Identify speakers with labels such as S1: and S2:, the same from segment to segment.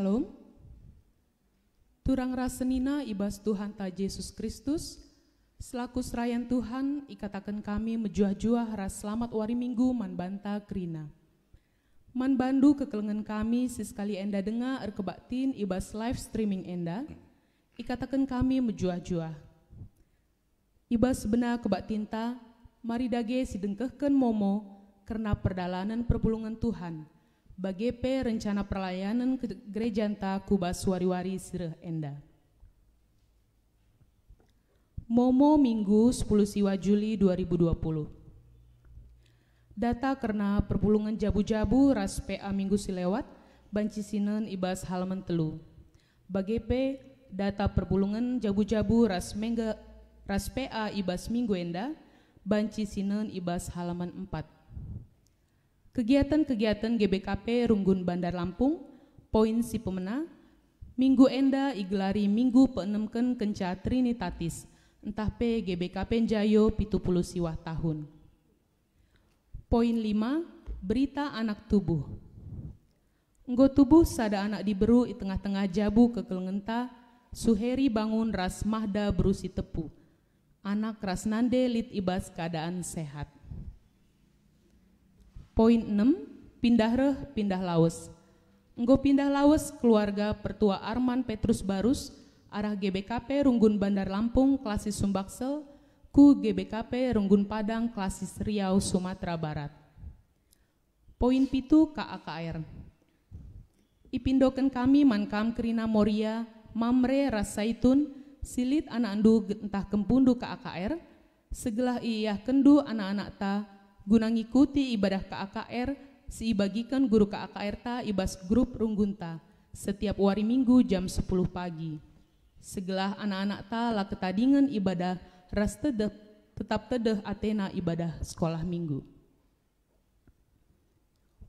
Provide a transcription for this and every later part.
S1: Shalom. Turang rasenina ibas Tuhan ta Yesus Kristus, selaku serayan Tuhan, ikatakan kami menjuah-juah ras selamat wari minggu man banta krina. Man bandu kekelengan kami sesekali enda dengar erkebaktin ibas live streaming enda, ikatakan kami menjuah-juah. Ibas benar kebaktinta, mari dage sidengkehken momo, karena perdalanan perpulungan Tuhan. Bagepe rencana perlayanan ke gereja enta kubas wari-wari sireh enda. Momo Minggu 10 Siwa Juli 2020. Data karena perpulungan jabu-jabu ras PA minggu silewat, banci sinen ibas halaman telu. Bagepe data perpulungan jabu-jabu ras PA ibas minggu enda, banci sinen ibas halaman 4. Kegiatan-kegiatan GBKP Runggun Bandar Lampung, poin si pemena, minggu enda igelari minggu peenemken kenca Trinitatis, entah P GBKP Jayo 70 siwah tahun. Poin 5, berita anak tubuh. Nggo tubuh sada anak diberu di tengah-tengah jabu kekelengenta, Suheri bangun ras Mahda berusi tepu, anak ras nande lit ibas keadaan sehat. Poin 6, pindah laos. Enggo pindah laos keluarga pertua Arman Petrus Barus, arah GBKP Runggun Bandar Lampung klasis Sumbaksel, ku GBKP Runggun Padang klasis Riau Sumatera Barat. Poin 7, KAKR. Ipindoken kami mankam kerina Moria, Mamre Rasaitun, silit anak andu entah kempundu KAKR, segelah iyah kendu anak-anak ta, guna ngikuti ibadah KAKR, si bagikan guru KAKR ta ibas grup Runggunta, setiap wari minggu jam 10 pagi. Segelah anak-anak ta la ketadingan ibadah ras tetap tedeh Athena ibadah sekolah minggu.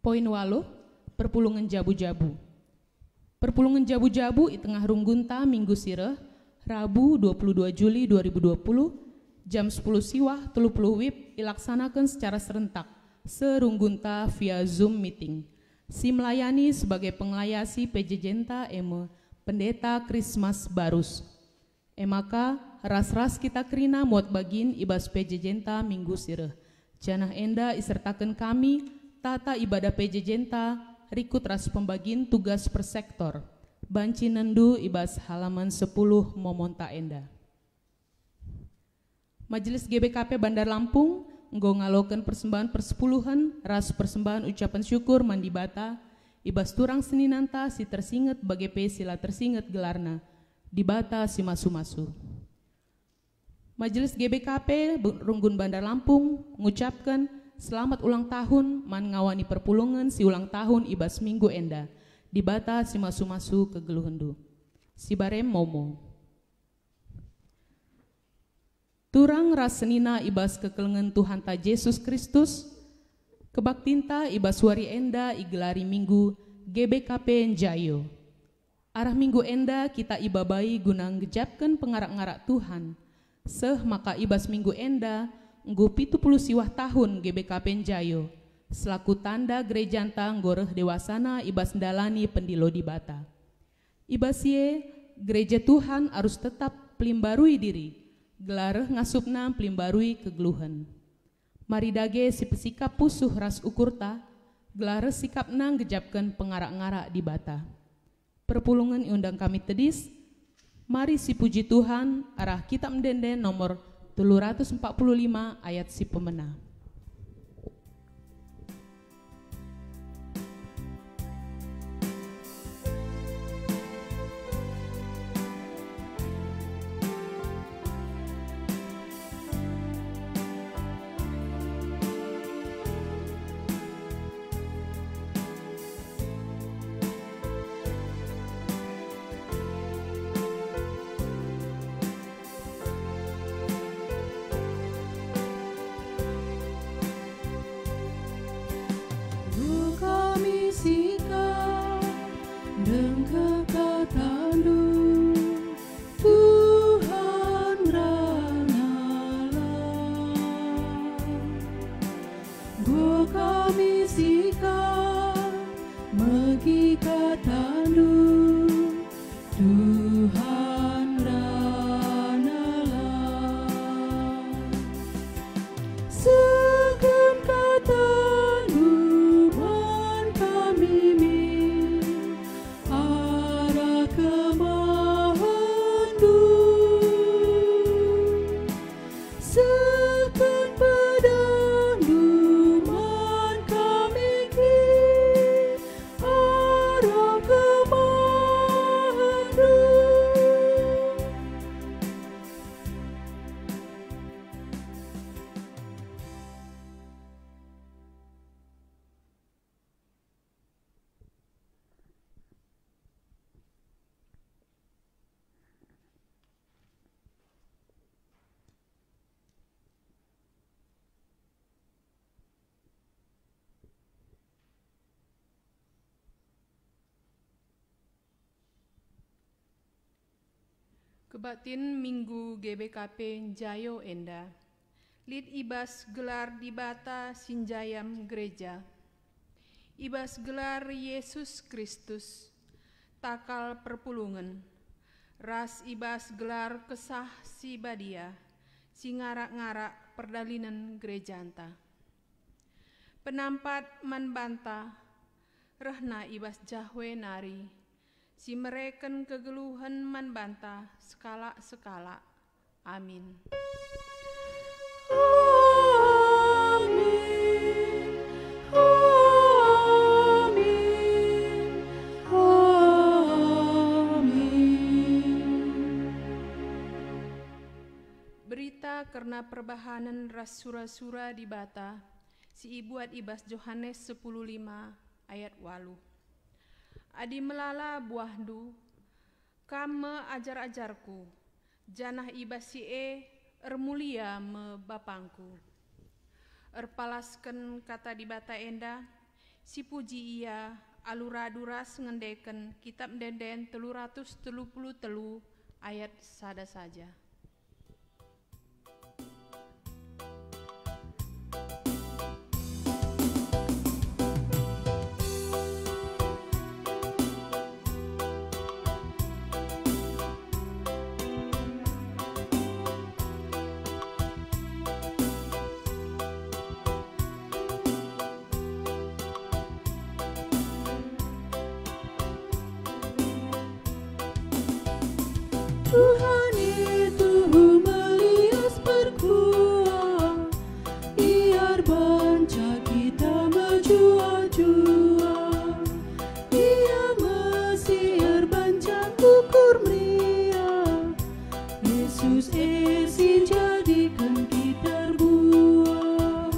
S1: Poin 8, perpulungan jabu-jabu. Perpulungan jabu-jabu di tengah Runggunta minggu sireh, Rabu 22 Juli 2020, jam 10 siwah 30 wib dilaksanakan secara serentak serunggunta via Zoom meeting. Si melayani sebagai penglayasi PJJenta Eme Pendeta Krismas Barus. Emaka ras-ras kita kerina muat bagin ibas PJJenta minggu sireh. Janah enda isertakan kami tata ibadah PJJenta rikut ras pembagin tugas per sektor. Banci nendu ibas halaman 10 momonta enda. Majelis GBKP Bandar Lampung nggo ngaloken persembahan persepuluhan ras persembahan ucapan syukur mandi bata ibas turang seninanta si tersinget bagepe sila tersinget gelarna di bata si masu-masu. Majelis GBKP Runggun Bandar Lampung mengucapkan selamat ulang tahun man ngawani perpulungan si ulang tahun ibas minggu enda di bata si masu-masu ke geluhendu. Si barem momo. Turang rasenina ibas kekelengan Tuhan ta Yesus Kristus, kebaktinta ibas wari enda igelari minggu GBKP Jayo. Arah minggu enda kita ibabai guna ngejapkan pengarak-ngarak Tuhan. Maka ibas minggu enda nggo 70 siwah tahun GBKP Jayo. Selaku tanda gereja anta ngoreh dewasana ibas ndalani pendilo di bata. Ibas ye gereja Tuhan harus tetap pelimbarui diri. Gelareh ngasupna pelimbarui kegeluhan. Mari dage si pesikap pusuh ras ukurta, gelareh sikapna ngejapkan pengarak-ngarak di bata. Perpulungan undang kami tedis, mari si puji Tuhan arah kitab mendenden nomor 345 ayat si pemena.
S2: Kebatin Minggu GBKP Jayo Enda. Lid ibas gelar di bata sinjayam gereja. Ibas gelar Yesus Kristus, takal perpulungan. Ras ibas gelar kesah si badia, si ngarak-ngarak perdalinan gerejanta. Penampat manbanta, rehna ibas jahwe nari, si mereken kegeluhan manbanta sekala-sekala. Amin. Berita karena perbahanan ras sura-sura di bata, si ibuat ibas Yohanes 10:5 ayat 8. Adi melala buahdu, kame ajar-ajarku, janah ibas si ermulia me bapangku. Erpalasken kata di bata enda, si puji ia aluraduras ngendeken kitab denden 333 ayat sada saja.
S3: Tuhan itu melias berkuah, biar banca kita menjua-jua. Ia mesiar banca kukur meriah, Yesus esi jadikan kita buah.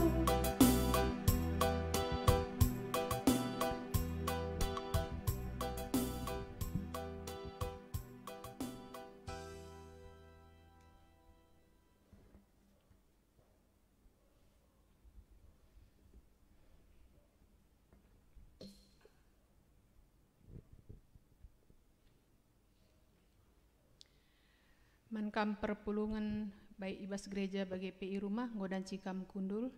S2: Mankam perpulungan baik ibas gereja bagi PI rumah ngodan cikam kundul.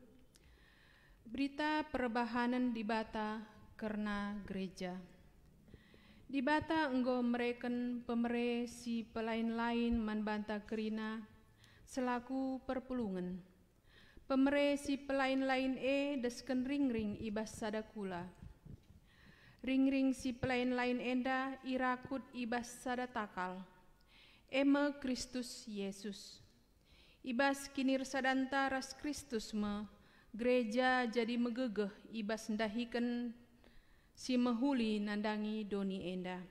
S2: Berita perbahanan di bata karena gereja. Di bata enggo mereken pemere si pelain-lain manbanta kerina selaku perpulungan. Pemere si pelain-lain desken ring-ring ibas sadakula. Ring-ring si pelain-lain enda irakut ibas sadatakal. Eme Kristus Yesus. Ibas kinir sadanta ras Kristus me, gereja jadi megegeh ibas ndahiken si mehuli nandangi doni enda.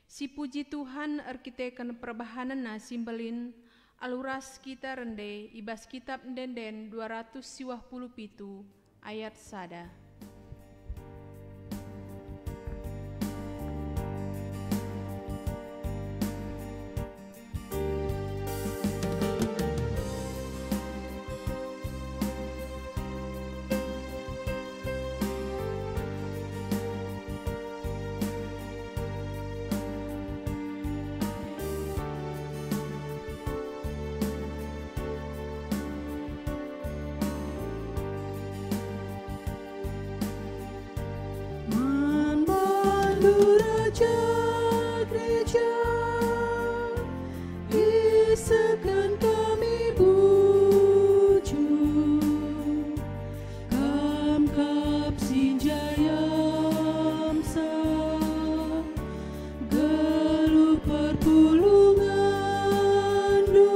S2: Si puji Tuhan arkiteken perbahanan na simbelin aluras kita rende ibas kitab denden 257 ayat sada. Raja gereja, isakan kami puju, kam kap sinjayam sa, geluh perpulungan du,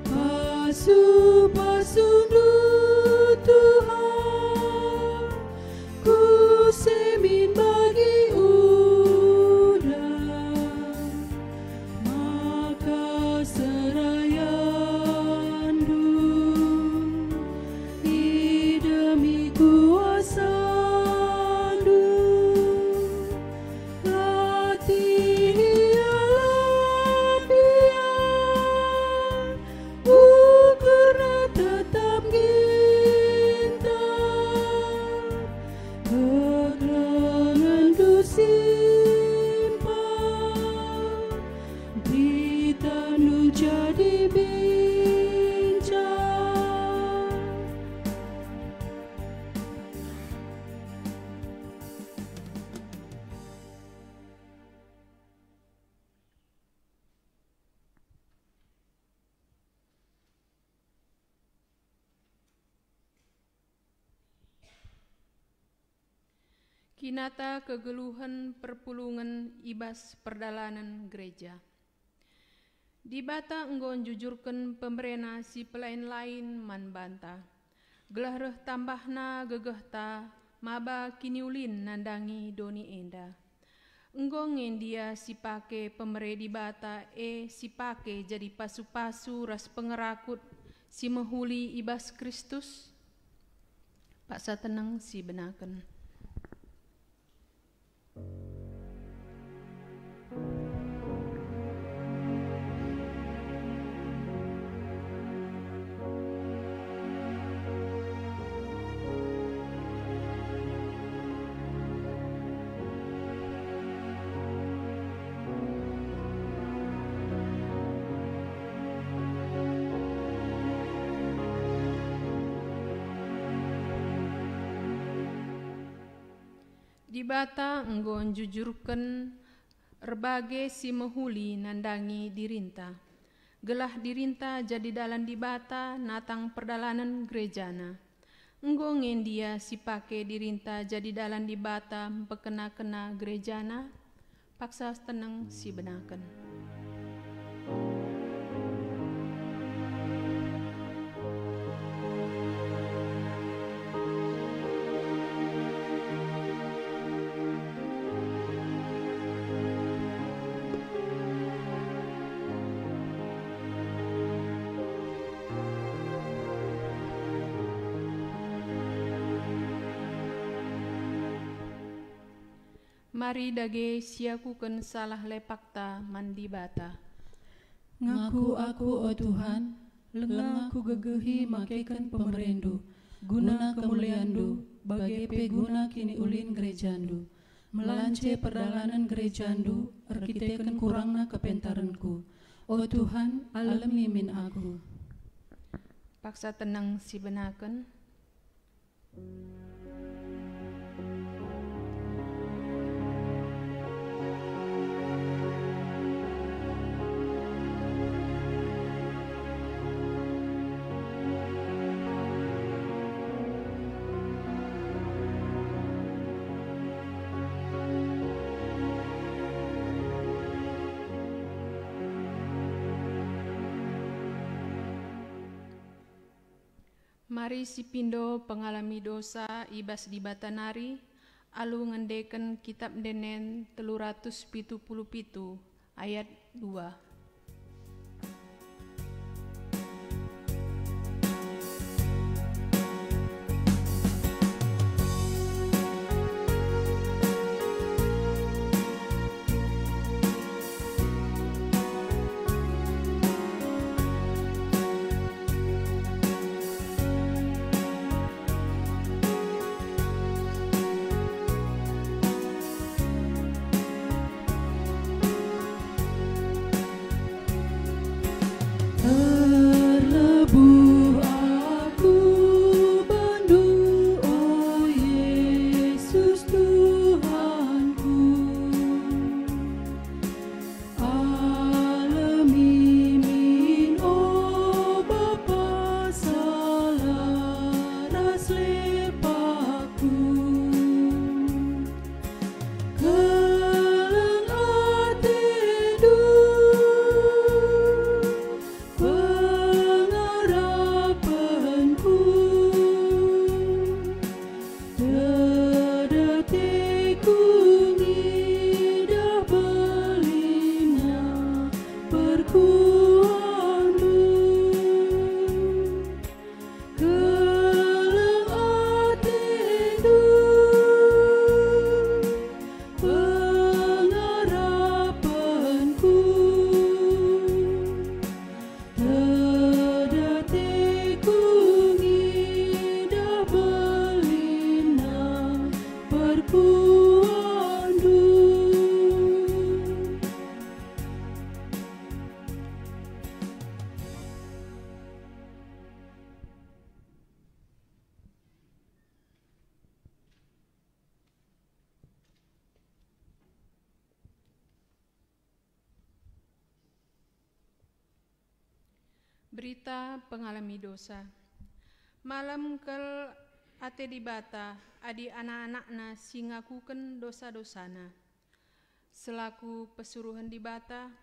S2: pasu-pasundu Tuhan, ku semin bagi udah, maka serayandu idemi kuasandu, latih ialah biar ukurna tetap gintar, kegerangan du simpan
S3: jadi bincang.
S2: Kinata kegeluhan perpulungan ibas perdalanan gereja. Di bata enggon jujurkan pemerena si pelain lain man banta. Gelah reh tambahna gegehta maba kini ulin nandangi doni enda. Enggon ngendia si pake pemere di bata si pake jadi pasu-pasu ras pengerakut si mehuli ibas Kristus. Paksa tenang si benaken. Di bata enggon jujurkan erbage si mehuli nandangi dirinta. Gelah dirinta jadi dalan di bata natang perdalanan gerejana. Enggon ngendia si pake dirinta jadi dalan di bata pekena-kena gerejana. Paksa tenang si benaken. Mari dage siakuken salah lepakta mandi bata.
S3: Ngaku aku, oh Tuhan, lengah ku gegehi makaikan pemerendu, guna kemuliandu, bagai peguna kini ulin gerejandu. Melance perdalanan gerejandu, erkiteken kurangna kepentaranku. Oh Tuhan, alam mimin aku.
S2: Paksa tenang si benaken. Mari si pindo pengalami dosa ibas di batanari, alu ngendeken kitab denen 377 ayat 2.
S3: Pengarah
S2: Berita pengalami dosa. Malam kel ate dibata adi anak-anakna si ngakuken dosa-dosana. Selaku pesuruhan dibata,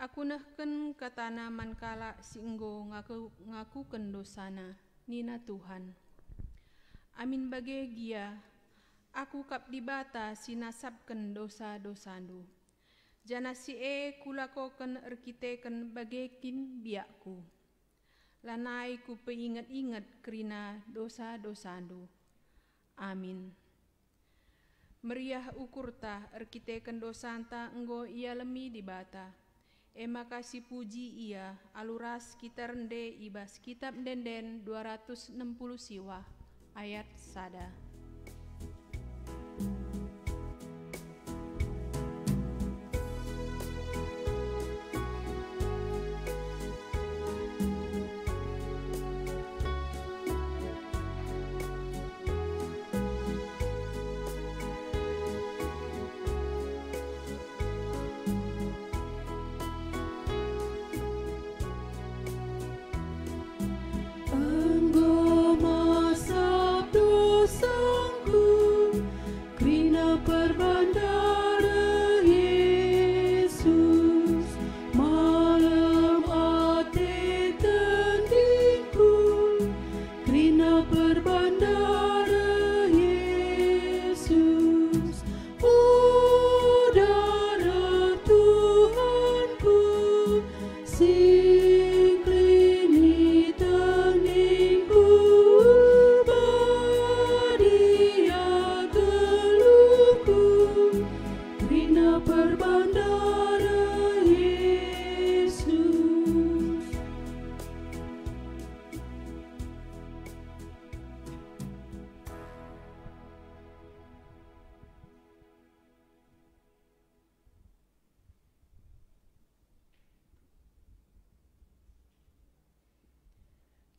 S2: aku nehken katana mankala si enggo ngakuken dosana, nina Tuhan. Amin bage gia, aku kap dibata si nasabken dosa-dosandu. Jana si kulakoken erkiteken bagekin biakku. Lanai ku peingat-ingat kerina dosa-dosandu. Amin. Meriah ukurta erkiteken dosanta enggo ia lemi dibata. Makasih puji ia aluras kita rende ibas kitab denden 260 siwa ayat sada.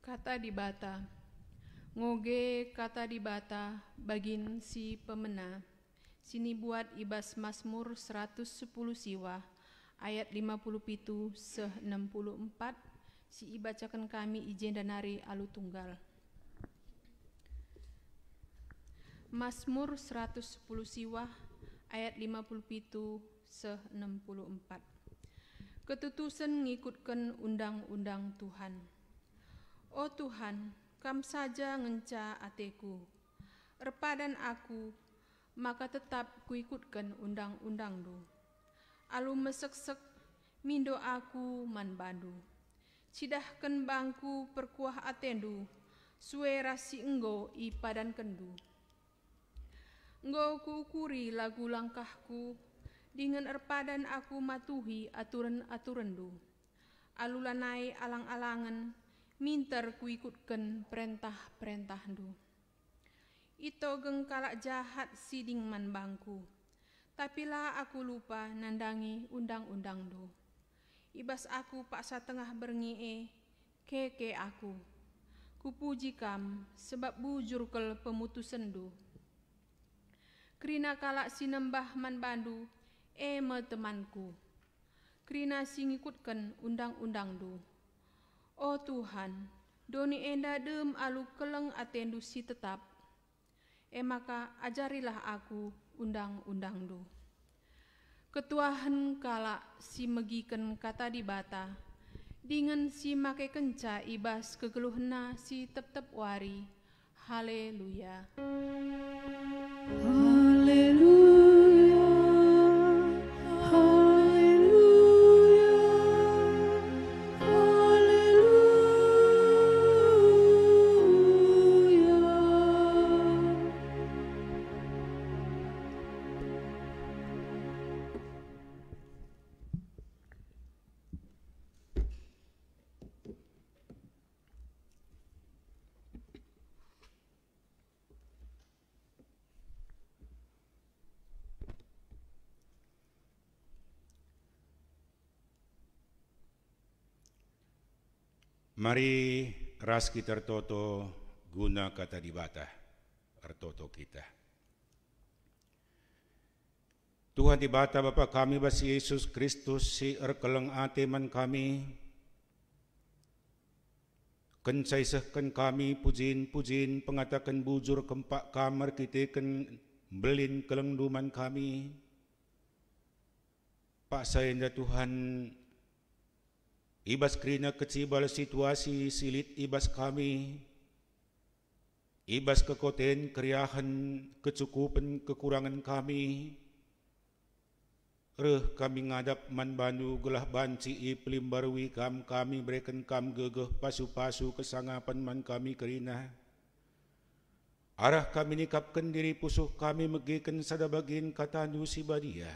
S2: Kata dibata. Ngoge kata dibata bagin si pemena. Sini buat ibas Mazmur 110 siwa ayat 57 seh 64 si ibacakan kami ijen danari alu tunggal. Mazmur 110 siwa ayat 57 seh 64. Ketutusan ngikutkan undang-undang Tuhan. O Tuhan, Kam saja ngenca ateku, erpadan aku, maka tetap kuikutkan undang-undangmu. Alu mesek-sek, mindo aku man bandu. Cidahkan bangku perkuah atendu, suera si enggo i padan kendu. Enggo kuukuri lagu langkahku, dengan erpadan aku matuhi aturan-aturandu. Alu lanai alang-alangan, minter kuikutkan perintah-perintahdu. Ito geng kalak jahat siding man bangku, tapilah aku lupa nandangi undang-undangdu. Ibas aku paksa tengah berngie, keke aku. Kupuji Kam sebab bujur kel pemutusandu. Kerina kalak sinembah man bandu, temanku. Kerina singikutkan undang-undangdu. O Tuhan, doni enda dem alu keleng atendu si tetap. Maka ajarilah aku undang-undangdu. Ketuahan kala si megiken kata dibata, dengan si make kenca ibas kegeluhna si tep-tep wari. Haleluya.
S3: Haleluya.
S4: Mari raski tertoto guna kata dibata tertoto kita. Tuhan dibata Bapa kami basi Yesus Kristus si erkeleng ate man kami Kencaisahkan kami pujin-pujin pengatakan bujur kempak kamar kita ken belin kelengduman kami. Pak sayanda Tuhan, ibas kerina kecibal situasi silit ibas kami, ibas kekoten keriahan kecukupan kekurangan kami, kami ngadap man bandu gelah banci iplim barwi kami berikan kam gegeh pasu-pasu kesangapan man kami kerina. Arah kami nikapkan diri pusuh kami megikan sadabagin katandu si badia.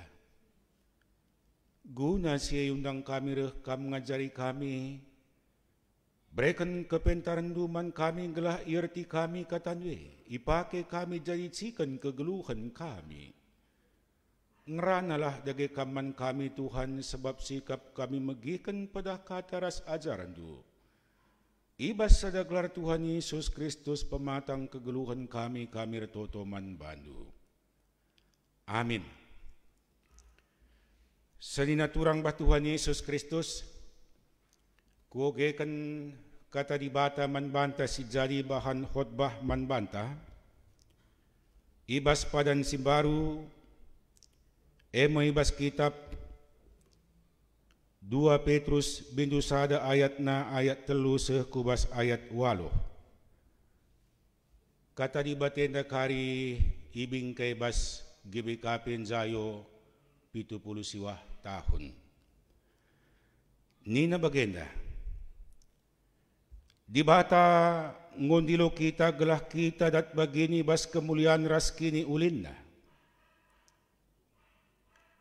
S4: Guna siya undang kami kam ngajari kami. Berikan kepentaran duman kami gelah irti kami katanwe. Ipake kami jadi cikan kegeluhan kami. Ngeranalah dage kaman kami Tuhan sebab sikap kami megikan pada kata ras ajaran du. Ibas sadaglar Tuhan Yesus Kristus pematang kegeluhan kami retotoman bandu. Amin. Salina turang bah Tuhan Yesus Kristus, kuogekan kata dibata man banta si jadi bahan khotbah man banta. Ibas padan simbaru ibas kitab 2 Petrus bindu sada ayat na ayat telu kubas ayat 8. Kata di batenda kari ibing kay bas GBKP Jayo 70 siwah tahun. Nina bagenda. Di bata ngondilo kita gelah kita dat bagini bas kemuliaan ras kini ulinna.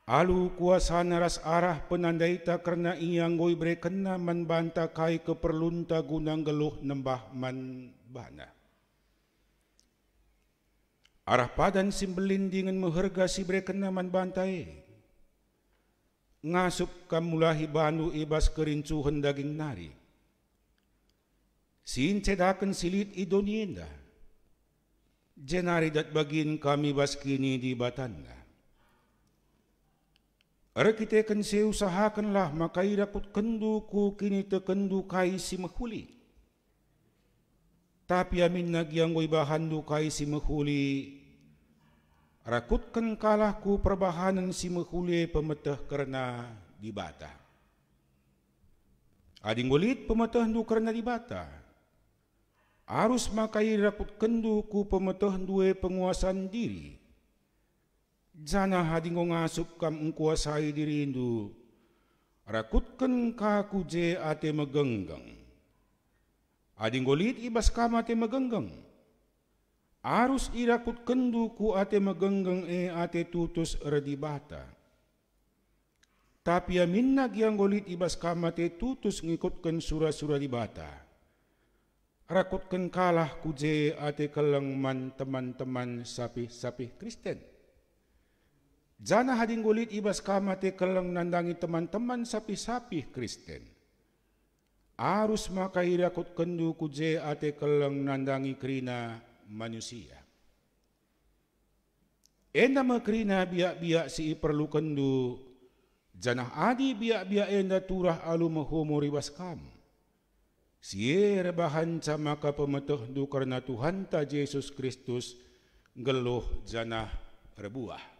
S4: Alu kuasana ras arah penandaita karena iyang goy brekena man banta kai keperlunta gunang geluh nembah man bana. Arah padan simbelin dengan meherga si brekena man bantai. Ngasup kamulahi bandu ibas kerincuhan daging nari. Siin cedakan silit idonienda. Jenari dat bagin kami bas kini di batanda. Ara kita kan seusahakanlah makai rakut kendu ku kini tekendu kai si mahuli. Tapi amin nagyang goy bahandu kai si mahuli. Rakutkan kalah ku perbahanan si mahuli pemetah karena dibata. Ading golit pemetah du karena dibata. Arus makai rakut kendu ku pemetah due penguasaan diri. Jana hadingo ngasup kam engkuasai dirindu. Rakutkan kaku je ate megenggang. Ading golit ibas kam ate megenggang. Arus irakut kendu ku ate megenggang ate tutus redibata. Tapi amin nagyang golit ibas kam ate tutus ngikutkan surah-surah dibata. Rakutkan kalah ku je ate kelang man teman-teman sapih-sapih Kristen. Jana hading golit ibas kamate kelang nandangi teman-teman sapi-sapi Kristen. Arus makai rakut kendu kuje ate kelang nandangi krina manusia. Enda makrina biak-biak si perlu kendu. Janah adi biak-biak enda turah alu mahumuri bas kam. Siye rebahan maka pemetah du karena Tuhan ta Yesus Kristus geluh janah rebuah.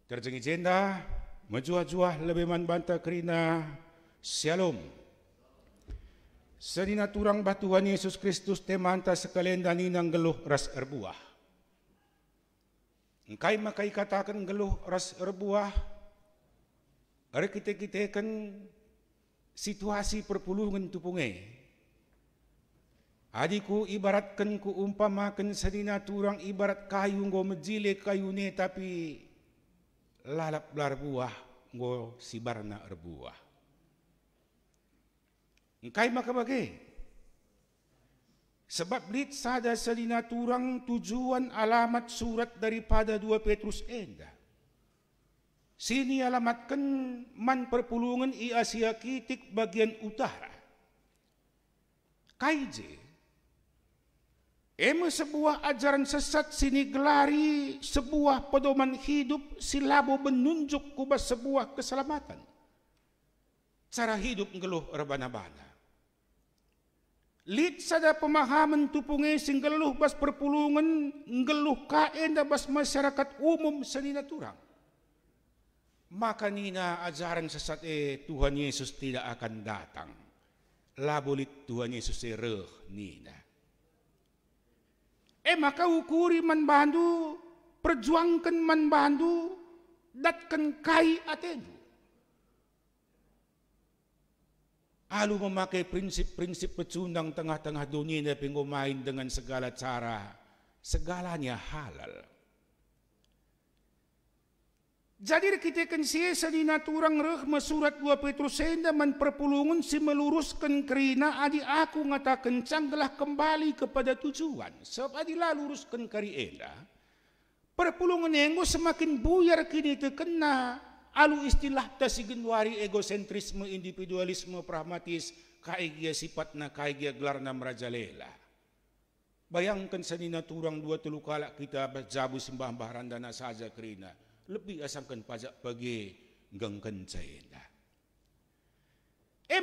S4: Terjengi jenda, menjuah-juah lebih man banta kerina, shalom. Sedina turang batuan Yesus Kristus temanta sekalian daninang geluh ras erbuah. Engkai makai katakan geluh ras erbuah, are kita kan situasi perpulungan tupunge. Adiku ibaratkan ku umpamakan sedina turang ibarat kayu ngo mejile kayune tapi lalap lar buah ngo sibarna erbuah. Engkai makabage. Sebab lit sada selina turang tujuan alamat surat daripada 2 Petrus enda. Sini alamatkan man perpulungan i Asia Kitik bagian utara. Kaije. Ema sebuah ajaran sesat sini gelari sebuah pedoman hidup silabo menunjuk kubas sebuah keselamatan. Cara hidup ngeluh rebana-bana. Lit sada pemahaman tupunge sing geluh bas perpulungan, geluh kain da bas masyarakat umum sanina turang. Maka nina ajaran sesat Tuhan Yesus tidak akan datang. Labulit Tuhan Yesus reh nina. Maka ukuri man bandu, perjuangkan man bandu, datkan kai atendu. Alu memakai prinsip-prinsip pecundang tengah-tengah dunia dan pengomain dengan segala cara, segalanya halal. Jadi kita kan siya dina turang reh masurat 2 Petrus senda man perpulungan si meluruskan kerina adi aku ngata kencang telah kembali kepada tujuan. Sebab adi lah luruskan kari enda. Perpulungan enggo semakin buyar kini terkena. Alu istilah ta si genwari egosentrisme, individualisme, pragmatis, kaigia sifatna, kaigia gelarna merajalela. Bayangkan sanina turang 2-3 kala kita berjabu sembah barandana saja kerina. Lebih asangkan pajak bagi gengken jenda.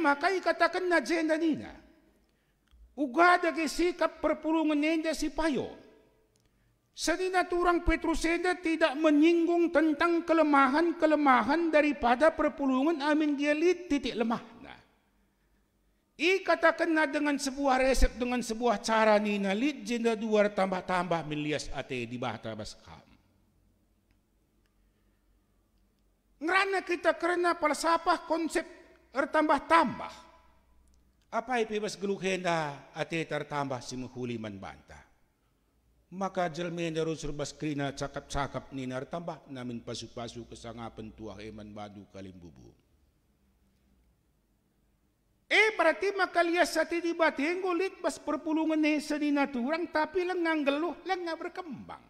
S4: Maka ikatakan na jenda nina. Ugada ke sikap perpulungan nenda si payo. Sanina turang Petrusenda tidak menyinggung tentang kelemahan-kelemahan daripada perpulungan amin gialit titik lemahna. Ikatakan na dengan sebuah resep, dengan sebuah cara nina lit jenda 2 tambah-tambah milias ate di bata baskam. Ngerana kita karena falsafah konsep tertambah-tambah. Apa itu bas geluhenda ate tertambah si menghuli man banta. Maka jelme darus rebas krina cakap-cakap ni nartambah namin pasu-pasu kesangapan tuah eman badu kalimbubu. Berarti maka lias sati di batin gulit bas perpulungan nesa di naturang tapi lengang geluh lengang berkembang.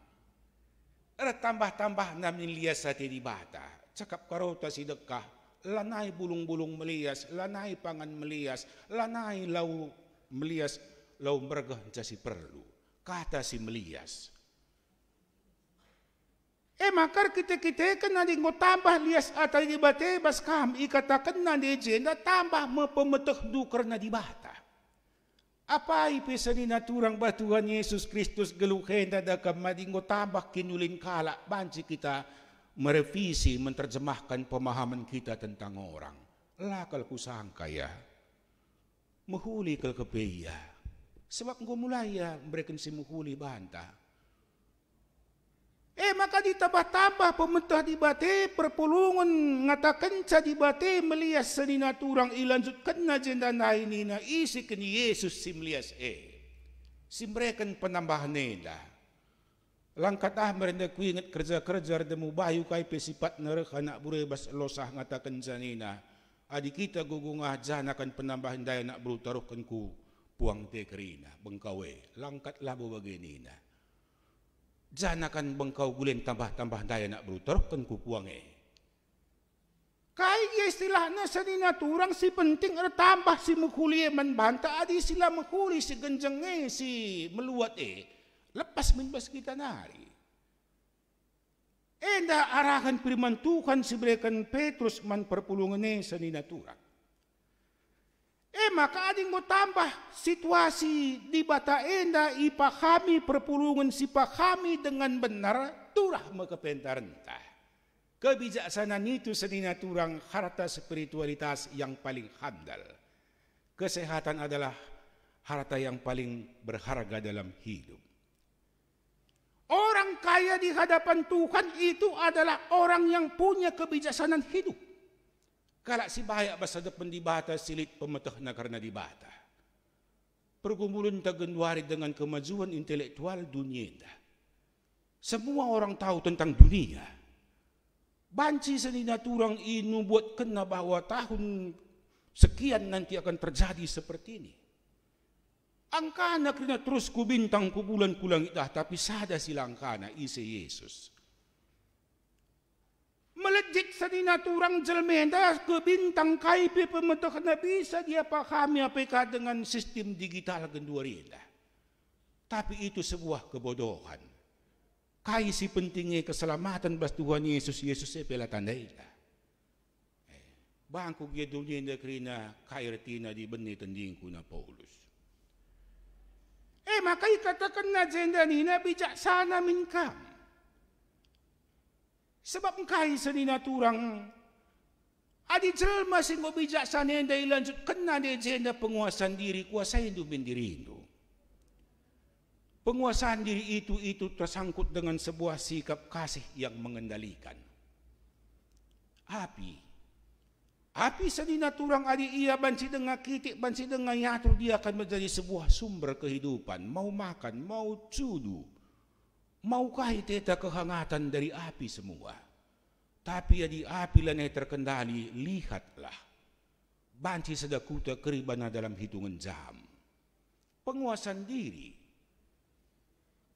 S4: Tambah-tambah namin lias sati di bata. Cakap karota si dekah, lanai bulung-bulung melias, lanai pangan melias, lanai lau melias, lau mergah jasi perlu. Kata si melias. Makar kita kena di tambah lias atau di bate bas kam ikatakan na di jenda tambah mepemeteh du karena di bata. Apa ipesa ni naturang batuhan Yesus Kristus geluhenda dakam madingo tambah kinulin kala banci kita merevisi menerjemahkan pemahaman kita tentang orang. Lakal kusangka ya. Mahuli kal kepeya. Sebab engkau mulai ya memberikan si muhuli bantah. Maka ditambah-tambah pementah di bate perpulungan ngatakan ca di bate melias senina turang ilanjutkan na jenda naini na isi kini Yesus si melias si mereka penambah neda. Langkat merenda kuingat kerja-kerja demu bayu kai pesifat nerek anak burebas losah ngatakan janina. Adi kita gugungah janakan penambahan daya nak berutaruhkan ku. Puang te kerina, bengkawe, langkat labu baginina. Janakan bengkau gulen tambah-tambah daya nak berutar, kan ku puange. Kaya istilahnya sanina turang si penting ada tambah si mekuli man banta, adi sila mekuli si genjenge si meluat lepas minbas kita nari. Enda arahan firman Tuhan si berikan Petrus man perpulungan sanina turang. Maka ading mo tambah situasi di bata enda ipahami perpulungan si pahami dengan benar turah makapentarenta. Kebijaksanaan itu senina turang harta spiritualitas yang paling handal. Kesehatan adalah harta yang paling berharga dalam hidup. Orang kaya di hadapan Tuhan itu adalah orang yang punya kebijaksanaan hidup. Kalau si bayak basa depan di bata silit pemetah na karena di bata. Pergumulan tagenwari dengan kemajuan intelektual dunia. Semua orang tahu tentang dunia. Banci senina turang inu buat kena bahwa tahun sekian nanti akan terjadi seperti ini. Angkana kena terus ku bintang ku bulan kulang itah tapi sada silangkana isi Yesus. Melejit sanina turang jelmenda ke bintang kaipi pemetah na bisa dia pahami apakah dengan sistem digital genduarida. Tapi itu sebuah kebodohan. Kai si pentingnya keselamatan bas Tuhan Yesus pela tandaida. Bangku dia dunia kerina kairtina di benih tendingku na Paulus. Maka ikatakan na jenda nina bijaksana min kam. Sebab kai sanina turang adi jelma sing bijaksana yang lanjut kena de jenda penguasaan diri kuasai itu diri itu. Penguasaan diri itu tersangkut dengan sebuah sikap kasih yang mengendalikan. Api sanina turang adi ia banci dengan kitik, banci dengan yatur, dia akan menjadi sebuah sumber kehidupan. Mau makan, mau cudu, mau kahit eta kehangatan dari api semua. Tapi adi api lanai terkendali, lihatlah. Banci sedakuta keribana dalam hitungan jam. Penguasaan diri.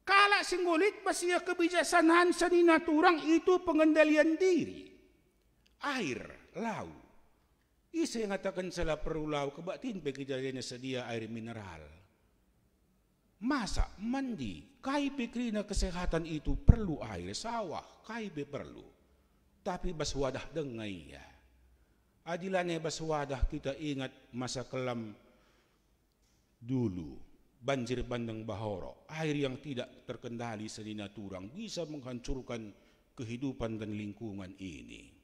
S4: Kala singgulit basia kebijaksanaan sanina turang itu pengendalian diri. Air, laut. Isa yang katakan salah perlu lau kebatin pekijaliannya sedia air mineral. Masak, mandi, kai pikrina kesehatan itu perlu air, sawah, kai perlu. Tapi baswadah dengai ya. Adilannya baswadah kita ingat masa kelam dulu. Banjir bandang Bahoro, air yang tidak terkendali sanina turang bisa menghancurkan kehidupan dan lingkungan ini.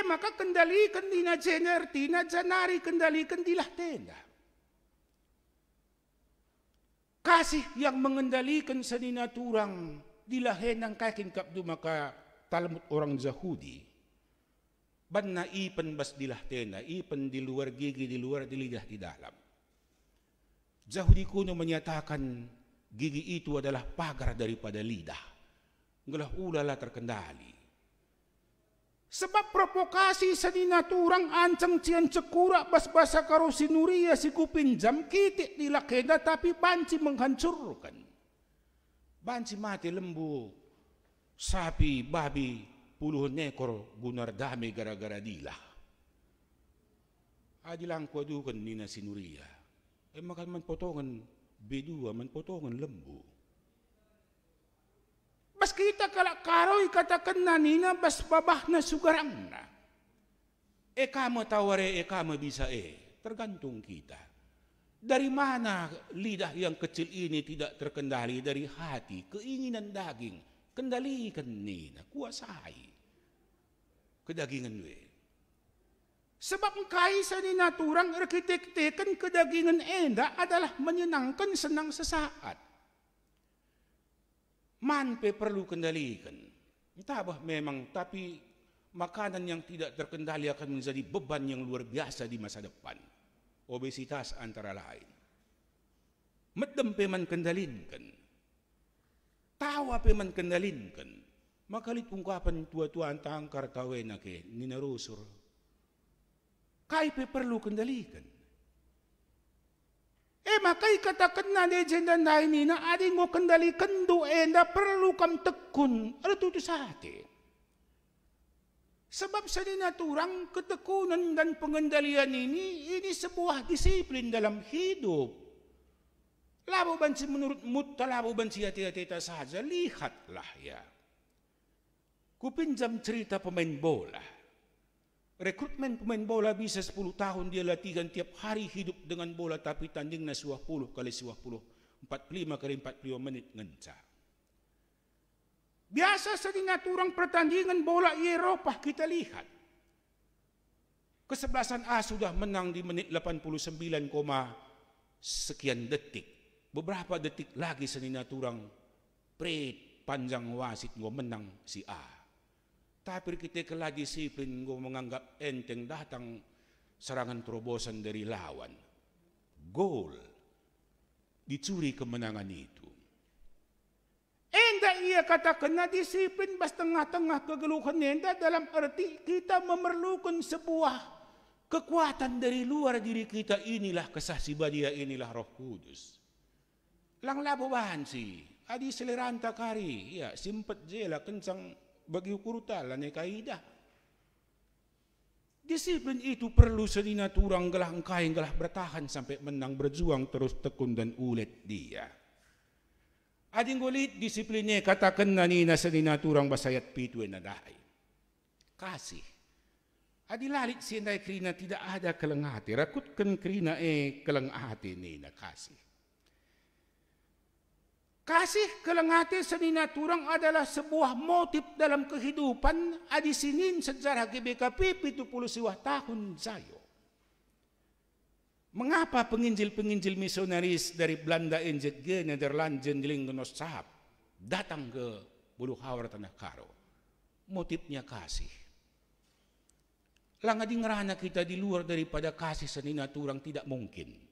S4: Maka kendalikan dina jener, tina janari kendalikan dilah tenda. Kasih yang mengendalikan sanina turang dilahenang kakin kapdu maka Talmud orang Yahudi. Banna ipen bas dilah tenda, ipen di luar gigi, di luar di lidah di dalam. Yahudi kuno menyatakan gigi itu adalah pagar daripada lidah. Ngalah ulala terkendali. Sebab provokasi sanina turang ancang cian cekura bas-basa karo sinuria si kupinjam kitik dilakeda tapi banci menghancurkan. Banci mati lembu, sapi, babi, puluhan ekor bunar dami gara-gara dilah. Adilang kuadukan nina sinuria. Makan manpotongan bedua, manpotongan lembu. Bas kita kalak karoy katakan na nina bas babah na sugarang na. Kamo taware, kamo bisa tergantung kita. Dari mana lidah yang kecil ini tidak terkendali? Dari hati, keinginan daging. Kendalikan nina, kuasai. Kedagingan we. Sebab kaisa ni naturang arkitektekan kedagingan enda adalah menyenangkan senang sesaat. Manpe perlu kendalikan. Entah memang, tapi makanan yang tidak terkendali akan menjadi beban yang luar biasa di masa depan. Obesitas antara lain. Medem peman kendalinkan. Tawa peman kendalinkan. Makalit ungkapan tua-tua antang kartawena ke ninarusur. Kaipe perlu kendalikan. Makai katakan na legenda na ini na ading mo kendalikan do enda perlu kam tekun. Ano tuto sa atin? Sebab sa dinaturang ketekunan dan pengendalian ini sebuah disiplin dalam hidup. Labo bansi menurut mutta, labo bansi hati-hati saja, lihatlah ya. Kupinjam cerita pemain bola. Rekrutmen pemain bola bisa 10 tahun dia latihan tiap hari hidup dengan bola tapi tanding na 10 kali 10, 45 kali 45 menit ngenca. Biasa sa dinaturang pertandingan bola Eropa kita lihat. Kesebelasan A sudah menang di menit 89, sekian detik. Beberapa detik lagi sa dinaturang panjang wasit menang si A. Tapi kita kelak disiplin menganggap enteng datang serangan terobosan dari lawan. Gol. Dicuri kemenangan itu. Enda ia katakan na disiplin bas tengah-tengah kegeluhan enda dalam arti kita memerlukan sebuah kekuatan dari luar diri kita. Inilah kesaksibadia, inilah Roh Kudus. Lang labobahan si adi seleranta kari, ya simpet jela kencang bagi ukurutal aneh kaidah. Disiplin itu perlu sedinaturang gelah engkai gelah bertahan sampai menang, berjuang terus tekun dan ulet dia. Ading gulit disiplinnya katakan na nina sedinaturang basayat pituen na dahay. Kasih. Adilalit sindai kerina tidak ada kelengati. Rakutkan kerina kelengati ni na kasih. Kasih kelengati senina turang adalah sebuah motif dalam kehidupan adi sinin sejarah GBKP 70 tahun sayo. Mengapa penginjil-penginjil misionaris dari Belanda, NZG, Nederland, Jendeling, Genosahap datang ke Bulu Hawar Tanah Karo? Motifnya kasih. Lang adi ngerana kita di luar daripada kasih senina turang tidak mungkin.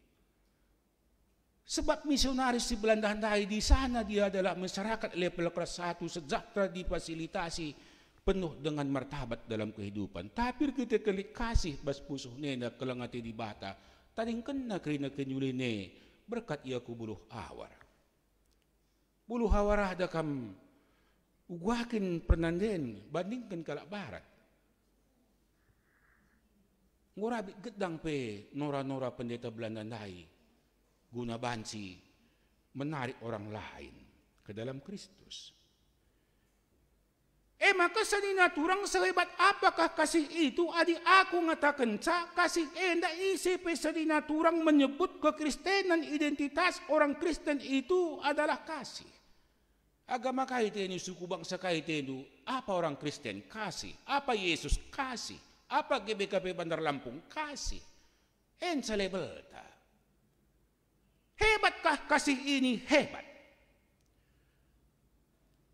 S4: Sebab misionaris di Belanda di sana dia adalah masyarakat level kelas 1 sejahtera difasilitasi penuh dengan martabat dalam kehidupan. Tapi kita kelik kasih bas pusuh nena kelengati di bata tading kena kerina kenyuline berkat ia ku Buluh Hawar. Buluh Hawar ada kam ugakin pernanden bandingkan kalak barat. Ngurabit gedang pe nora-nora pendeta Belanda guna banci menarik orang lain ke dalam Kristus. Maka senina turang sehebat apakah kasih itu? Adi aku ngatakan kasih ndak isi pe senina turang menyebut kekristenan identitas orang Kristen itu adalah kasih. Agama kaite ini suku bangsa kaite itu apa orang Kristen? Kasih. Apa Yesus? Kasih. Apa GBKP Bandar Lampung? Kasih. Ensalebelta. Hebatkah kasih ini? Hebat.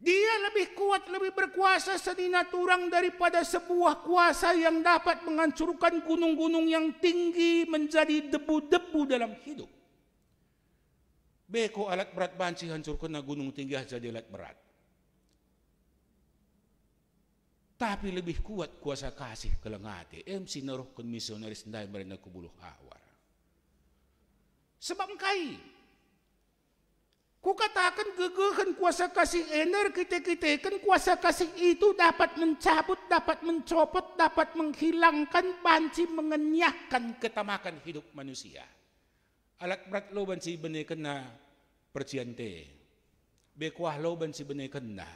S4: Dia lebih kuat, lebih berkuasa senina turang daripada sebuah kuasa yang dapat menghancurkan gunung-gunung yang tinggi menjadi debu-debu dalam hidup. Beko alat berat banci hancurkan na gunung tinggi jadi alat berat. Tapi lebih kuat kuasa kasih kelengate. MC naruhkan misionaris ndai merena ku Buluh Hawar. Sebab kai, ku katakan gegehan kuasa kasih ener kita kan kuasa kasih itu dapat mencabut, dapat mencopot, dapat menghilangkan banci mengenyahkan ketamakan hidup manusia. Alat berat lo banci benekan na perciante, bekuah lo banci benekan na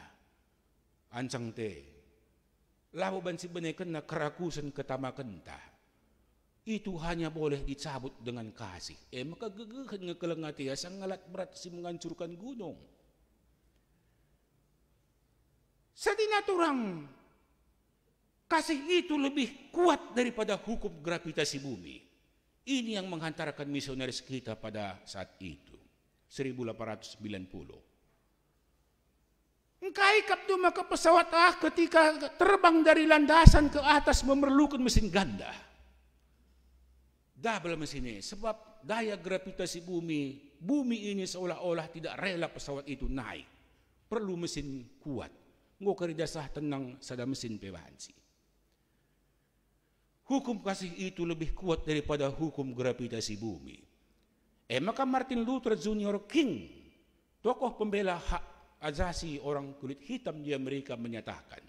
S4: ancang te, lahu banci benekan na kerakusan ketamakan ta. Itu hanya boleh dicabut dengan kasih. Maka gegehan ngekelengati sang alat berat si menghancurkan gunung. Sedina turang kasih itu lebih kuat daripada hukum gravitasi bumi. Ini yang menghantarkan misionaris kita pada saat itu 1890. Engkai kaptu maka pesawat ketika terbang dari landasan ke atas memerlukan mesin ganda. Double mesin ini, sebab daya gravitasi bumi ini seolah-olah tidak rela pesawat itu naik. Perlu mesin kuat. Ngo keridasah tenang sada mesin pewansi. Hukum kasih itu lebih kuat daripada hukum gravitasi bumi. Maka Martin Luther Jr. King, tokoh pembela hak asasi orang kulit hitam di Amerika menyatakan,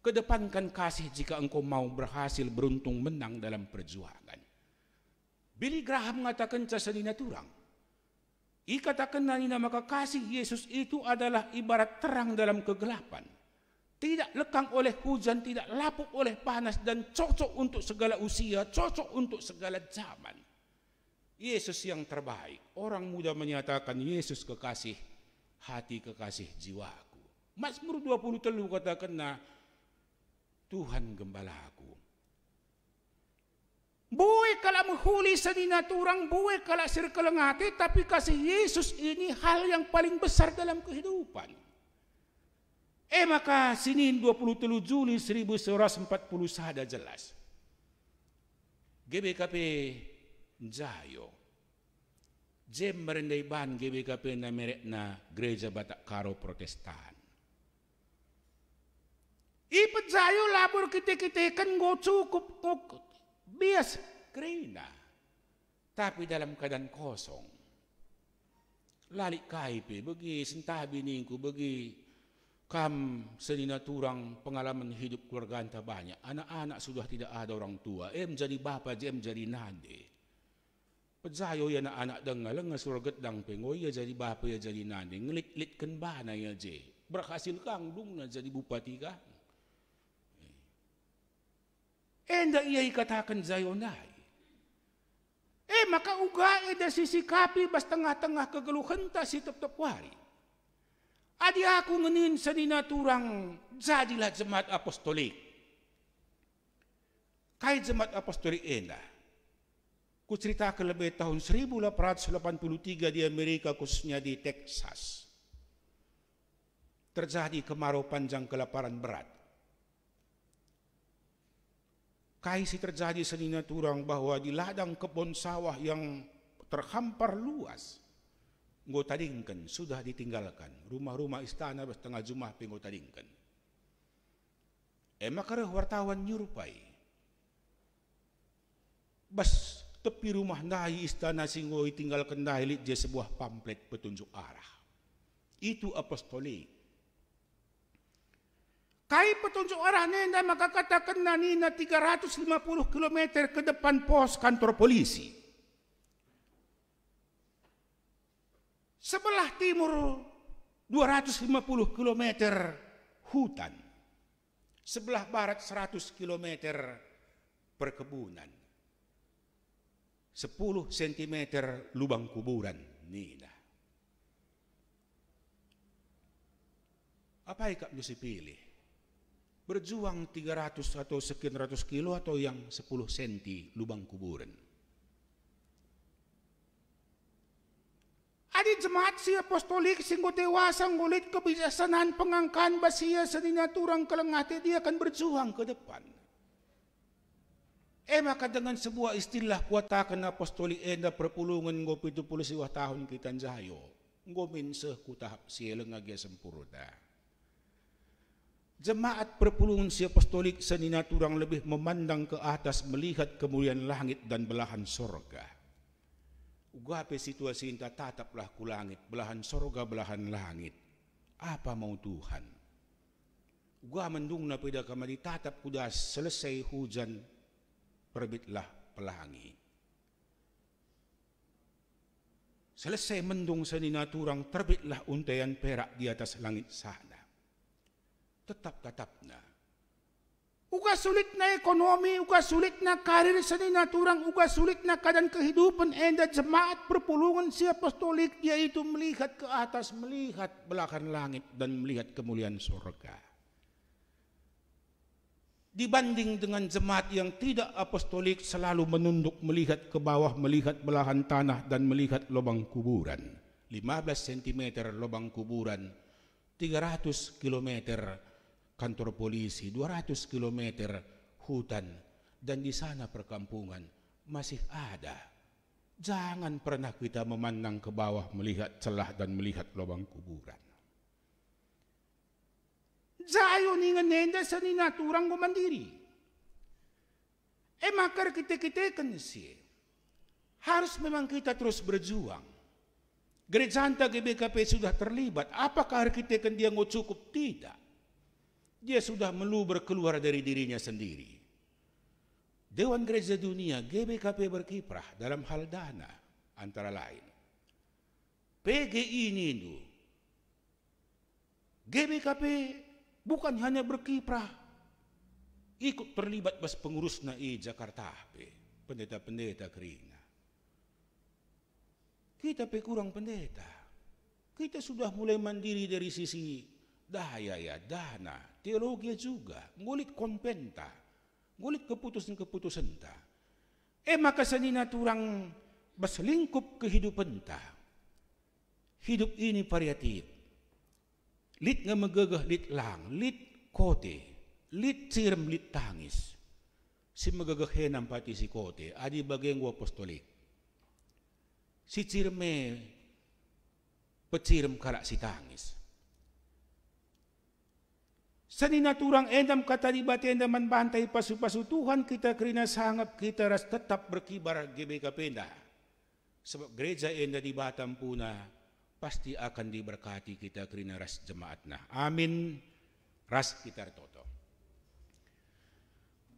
S4: kedepankan kasih jika engkau mau berhasil beruntung menang dalam perjuangan. Billy Graham mengatakan casadina turang. Ikatakan nanina maka kasih Yesus itu adalah ibarat terang dalam kegelapan. Tidak lekang oleh hujan, tidak lapuk oleh panas dan cocok untuk segala usia, cocok untuk segala zaman. Yesus yang terbaik. Orang muda menyatakan Yesus kekasih hati, kekasih jiwaku. Mazmur 23 katakan na Tuhan gembalaku. Buwe kala menghuli senina turang, buwe kala sirkelengate, tapi kasih Yesus ini hal yang paling besar dalam kehidupan. Maka Senin 23 Juli 1940 sada jelas. GBKP Jayo. Jem merendai ban GBKP na merek na Gereja Batak Karo Protestan. Ipet Jayo labor kita kan go cukup bias kerina, tapi dalam keadaan kosong. Lalik kaipe, bagi sentabi ningku, bagi kam senina turang pengalaman hidup keluarga anta banyak. Anak-anak sudah tidak ada orang tua. Jadi bapa, jadi nade. Pejayo ya anak dengar, surgat dang pengoy ya jadi bapa ya jadi nade. Ngelit-litkan bana ya je. Berhasil kang dung na jadi bupati kang. Enda iya ikatakan zayonai. Maka uga eda sisikapi bas tengah-tengah kegeluhan ta si tep-tep wari. Adi aku ngenin sanina turang jadilah jemaat apostolik. Kai jemaat apostolik enda. Ku ceritakan lebih tahun 1883 di Amerika, khususnya di Texas. Terjadi kemarau panjang, kelaparan berat. Kaisi terjadi senina turang bahwa di ladang kebun sawah yang terhampar luas, ngotadingkan sudah ditinggalkan. Rumah-rumah istana setengah jumah penggotadingkan. Maka wartawan nyurupai. Bas tepi rumah nahi istana singgo tinggalkan nahi je sebuah pamflet petunjuk arah. Itu apostolik. Kai petunjuk arah nenda maka katakan nanina 350 km ke depan pos kantor polisi. Sebelah timur 250 km hutan. Sebelah barat 100 km perkebunan. 10 cm lubang kuburan nina. Apa yang kamu pilih? Berjuang 300 atau sekian ratus kilo atau yang 10 senti lubang kuburan. Adi jemaat si apostolik singgo dewasa ngulit kebijaksanaan pengangkaan basia senina turang kelengate dia akan berjuang ke depan. Maka dengan sebuah istilah kuatakan apostolik enda perpulungan ngo 70 tahun kita jayo. Ngo minseh ku tahap sieleng agia sempurna. Jemaat perpulungan si apostolik senina turang lebih memandang ke atas melihat kemuliaan langit dan belahan sorga. Ugape situasi inta tataplah ku langit, belahan sorga, belahan langit. Apa mau Tuhan? Uga mendung na peda kamari tatap kudas selesai hujan, perbitlah pelangi. Selesai mendung senina turang, terbitlah untaian perak di atas langit sana. Tetap-tetapna. Uga sulit na ekonomi, uga sulit na karir senina turang, uga sulit na keadaan kehidupan enda jemaat perpulungan si apostolik, yaitu melihat ke atas, melihat belakang langit dan melihat kemuliaan surga. Dibanding dengan jemaat yang tidak apostolik selalu menunduk melihat ke bawah, melihat belahan tanah dan melihat lubang kuburan. 15 cm lubang kuburan, 300 km kantor polisi, 200 km hutan, dan di sana perkampungan masih ada. Jangan pernah kita memandang ke bawah, melihat celah dan melihat lubang kuburan. Jayo ningan nenda sanina turang go mandiri. Makar kita kan sih. Harus memang kita terus berjuang. Gereja Anta GBKP sudah terlibat. Apakah kita kan dia ngo cukup? Tidak. Dia sudah meluber keluar dari dirinya sendiri. Dewan Gereja Dunia GBKP berkiprah dalam hal dana antara lain. PGI Nindu. GBKP bukan hanya berkiprah, ikut terlibat bas pengurusna Jakarta, pendeta-pendeta kerina. Kita kurang pendeta. Kita sudah mulai mandiri dari sisi daya ya, dana, teologi juga, ngulit konpenta, ngulit keputusan-keputusan ta. Maka sanina turang bas lingkup kehidupan ta. Hidup ini variatif. Lit nga magagah lit lang, lit kote, lit sirem, lit tangis. Si magagahenam pati si kote, adi bagay ng apostolik. Si sirme, petsirem kala si tangis. Sa ninaturang endam katalibati endaman bantay pasu-pasutuhan kita kerina sangap kita ras tetap berkibar GBKP na. Sebab gereja enda di Batam Puna pasti akan diberkati kita kerina ras jemaat na. Amin. Ras kita toto.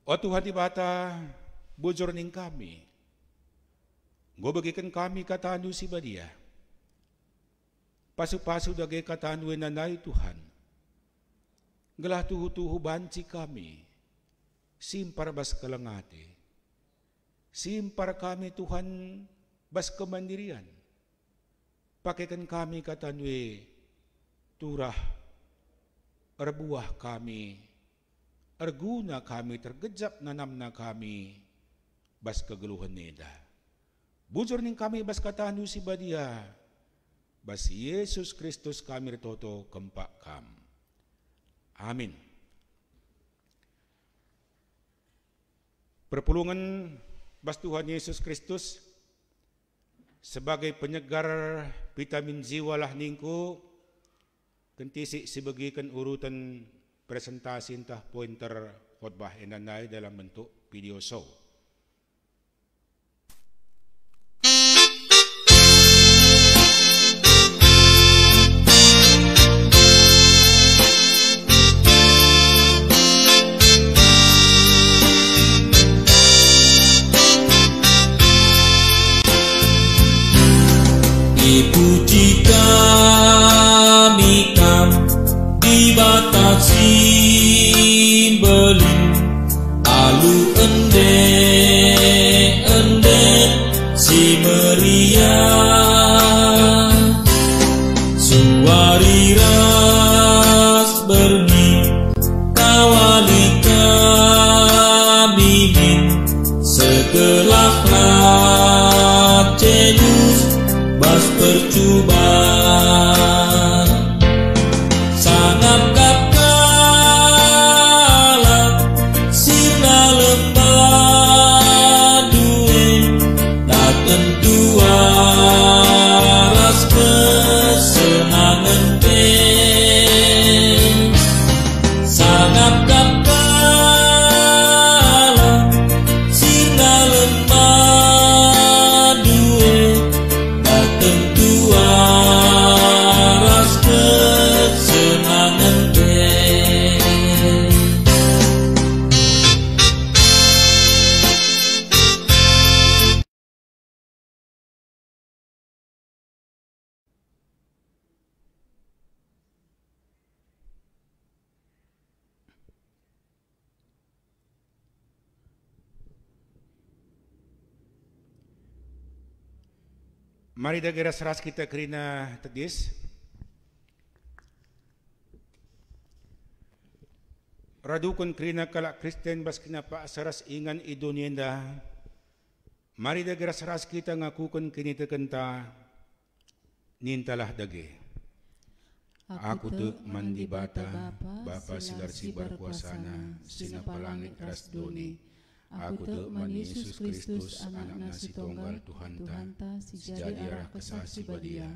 S4: O Tuhan di Bata, bujur ning kami. Ngo bagikan kami katandu si Badia. Pasu-pasu dagay katandu nanay Tuhan. Gelah tuhu-tuhu banci kami. simpar bas kalangati, simpar kami Tuhan bas kemandirian, pakaikan kami katanwe turah erbuah kami, erguna kami tergejap nanamna kami bas kegeluhan neda. Bujur ning kami bas katanu si badia, bas Yesus Kristus kami retoto kempak kam. Amin. Perpulungan bas Tuhan Yesus Kristus sebagai penyegar vitamin jiwa lah ningku, kentisi sebagikan urutan presentasi entah pointer khotbah enandai dalam bentuk video show.
S5: Dipuji kami kam dibatasi beli alu ende si meriah suari ras berni kawali kami segelah jenus bas percubaan sangat kapkala sirna lembah duwe datang dua ras kesenangan sangat kapkala sirna lembah duwe datang dua ras kesenangan
S4: Mari dagira seras kita kerina tedis. Radukun kerina kalak Kristen bas kina pak seras ingan idunienda. Mari dagira seras kita ngakukun kini tekenta nintalah dage. Aku tuk mandi bata, Bapa silar sibar kuasana, sina palangit ras doni. Aku tuk man Yesus Kristus, anak nasi tunggal Tuhan ta, sejadi arah kesasi badia,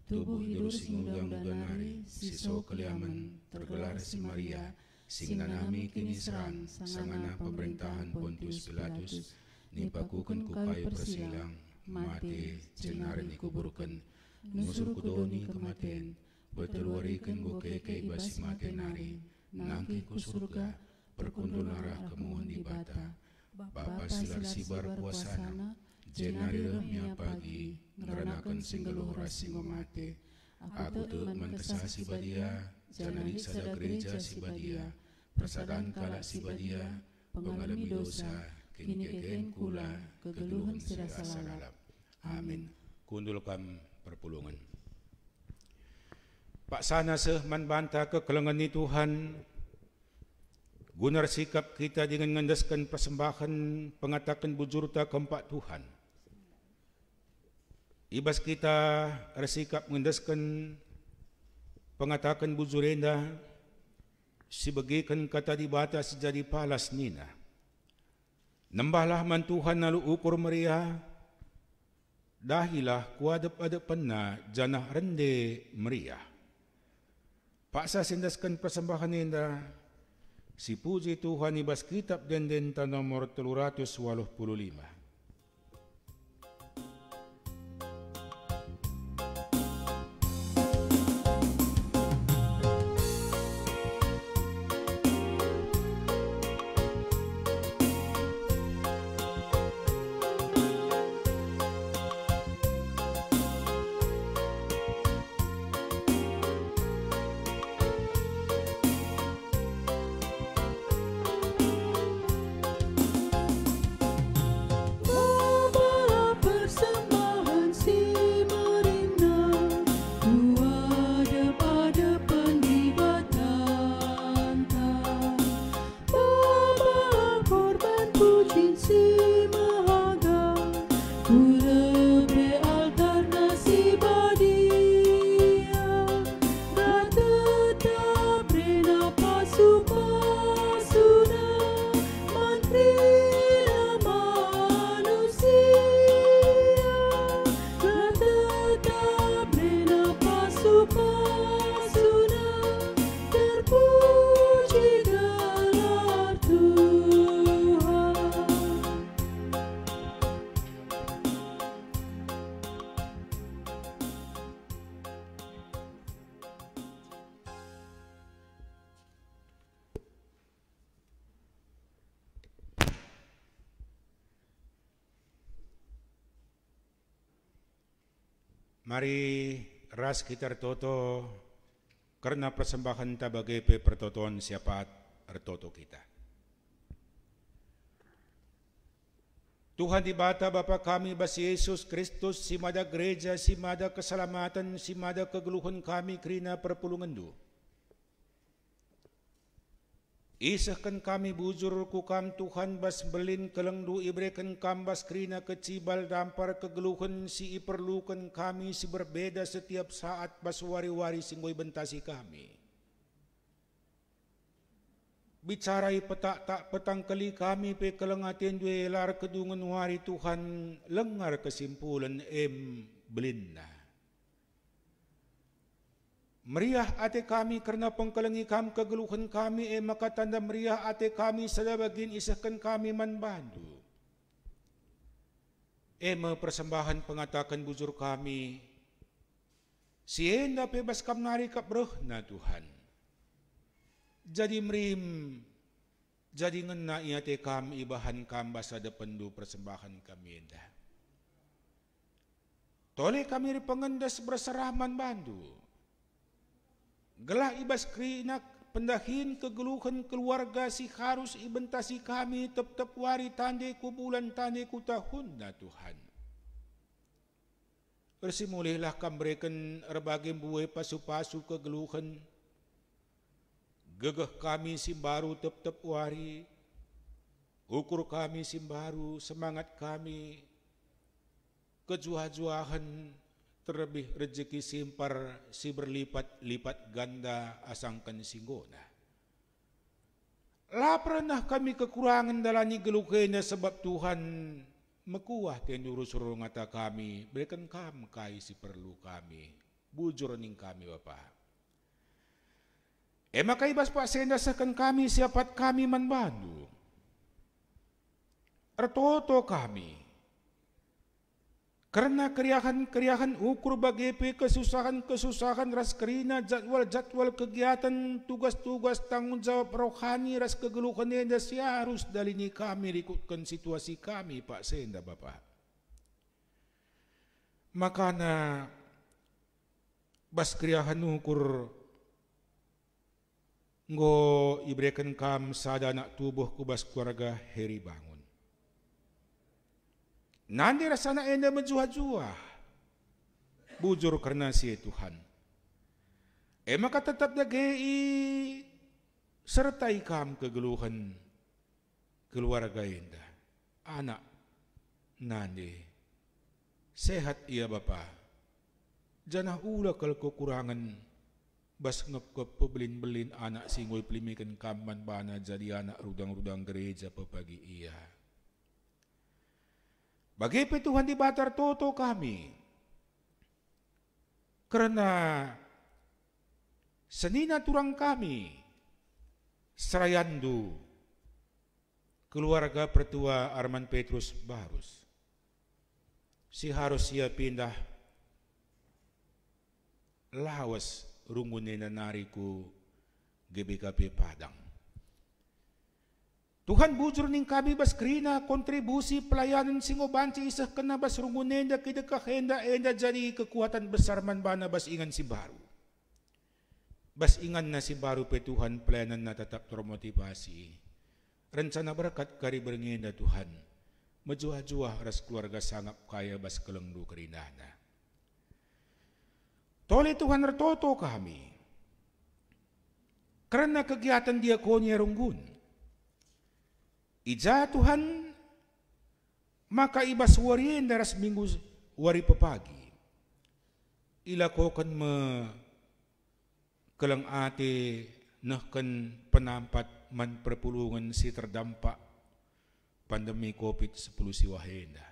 S4: tubuh hidur sing udang-udang nari, siso keliaman, tergelar si Maria, sing nanami kini serang, sangana pemerintahan Pontius Pilatus, nipakukan ku kayu persilang, mati, cenari dikuburkan, nusur kudoni kematian, betelwarikan go keke basi mati nari, nangki ku surga, perkundul arah kemuhun di bata, Bapa silar sibar puasana, jenari remia pagi, ngeranakan singgeluh rasingo mate. Aku tuh menkesah si badia, janari sada gereja si badia, persadaan kalak si badia, pengalami dosa, kini keken kula, kegeluhan sirasa lalap. Amin. Kundulkan perpulungan. Pak sana seh man banta kekelengan ni Tuhan, gunar sikap kita dengan mengandaskan persembahan pengatakan bujurta keempat Tuhan. Ibas kita bersikap mengandaskan pengatakan bujurenda, sibagikan kata di bata sejadi palas nina. Nambahlah man Tuhan nalu ukur meriah, dahilah kuadap-adap penna janah rende meriah. Paksa sindaskan persembahan indah, si puji Tuhan ibas kitab dendenta nomor 385.
S3: Kurebe alternasi badia dan tetap rena pasu-pasuna mantrila manusia dan tetap rena pasu-pasuna terpuji gelar Tuhan.
S4: Mari ras kita toto karena persembahan tabagai pe pertotoan siapat ertoto kita. Tuhan di bata Bapa kami bas Yesus Kristus simada gereja simada keselamatan simada kegeluhan kami kerina perpulungan du. Isahkan kami bujur ku kam Tuhan bas belin kelengdu ibrekan kam bas kerina kecibal dampar kegeluhan si iperlukan kami si berbeda setiap saat bas wari-wari singgoi bentasi kami. Bicarai petak tak petang kali kami pe kelengatin due lar kedungan wari Tuhan lengar kesimpulan belinna. Meriah ate kami karena pengkelengi kam kegeluhan kami maka tanda meriah ate kami sadabagin isahkan kami manbandu. Persembahan pengatakan bujur kami sienda bebas kam nari kabroh na Tuhan. Jadi merim jadi ngena iate kam ibahan kam basa dependu persembahan kami enda. Tole kami pengendas berserah manbandu. Gelah ibas krinak pendahin kegeluhan keluarga si harus ibentasi kami tep-tep wari tande ku bulan tande ku tahun na Tuhan. Bersimulihlah kambrekan erbagim buwe pasu-pasu kegeluhan. Gegeh kami simbaru tep-tep wari. Ukur kami simbaru semangat kami. Kejuah-juahan terlebih rezeki simpar si berlipat-lipat ganda asangkan singgona. Lah pernah kami kekurangan dalani gelukena sebab Tuhan mekuah tenuru suruh ngata kami berikan kam kai si perlu kami bujur ning kami Bapa. Makai bas pak senda sekan kami siapat kami manbandu. Ertoto kami. Karena keriahan ukur bagepe kesusahan ras kerina jadwal kegiatan tugas-tugas tanggung jawab rohani ras kegeluhan enda harus dalini kami ikutkan situasi kami Pak Senda Bapak. Makana bas keriahan ukur ngo ibrekan kam sadana tubuh kubas keluarga heri bangun. Nanti rasana enda menjuah-juah. Bujur karena si Tuhan. Maka tetap dagei sertai kam kegeluhan keluarga enda. Anak nanti sehat ia Bapa. Janah ulah kalau kekurangan bas ngekep pebelin-belin anak singoy pelimikan kaman bana jadi anak rudang-rudang gereja pepagi ia. Bagi Tuhan di batar toto kami. Karena senina turang kami serayandu keluarga pertua Arman Petrus Barus. Si harus ia pindah lawas rungunena nariku GBKP Padang. Tuhan bujur ning kami bas krina kontribusi pelayanan singobanci isah kena bas rungunenda kidekah enda jadi kekuatan besar manbana bas ingan si baru. Bas ingan na si baru pe Tuhan pelayanan na tetap termotivasi. Rencana berkat kari berngenda Tuhan. Mejuah-juah ras keluarga sangap kaya bas kelengdu kerinana. Tole Tuhan ertoto kami. Karena kegiatan diakonia runggun. Ija Tuhan Maka ibas warien daras minggu wari pepagi. Ila ko kan me kelang ate nahkan penampat man perpulungan si terdampak pandemi COVID-10 si wahenda.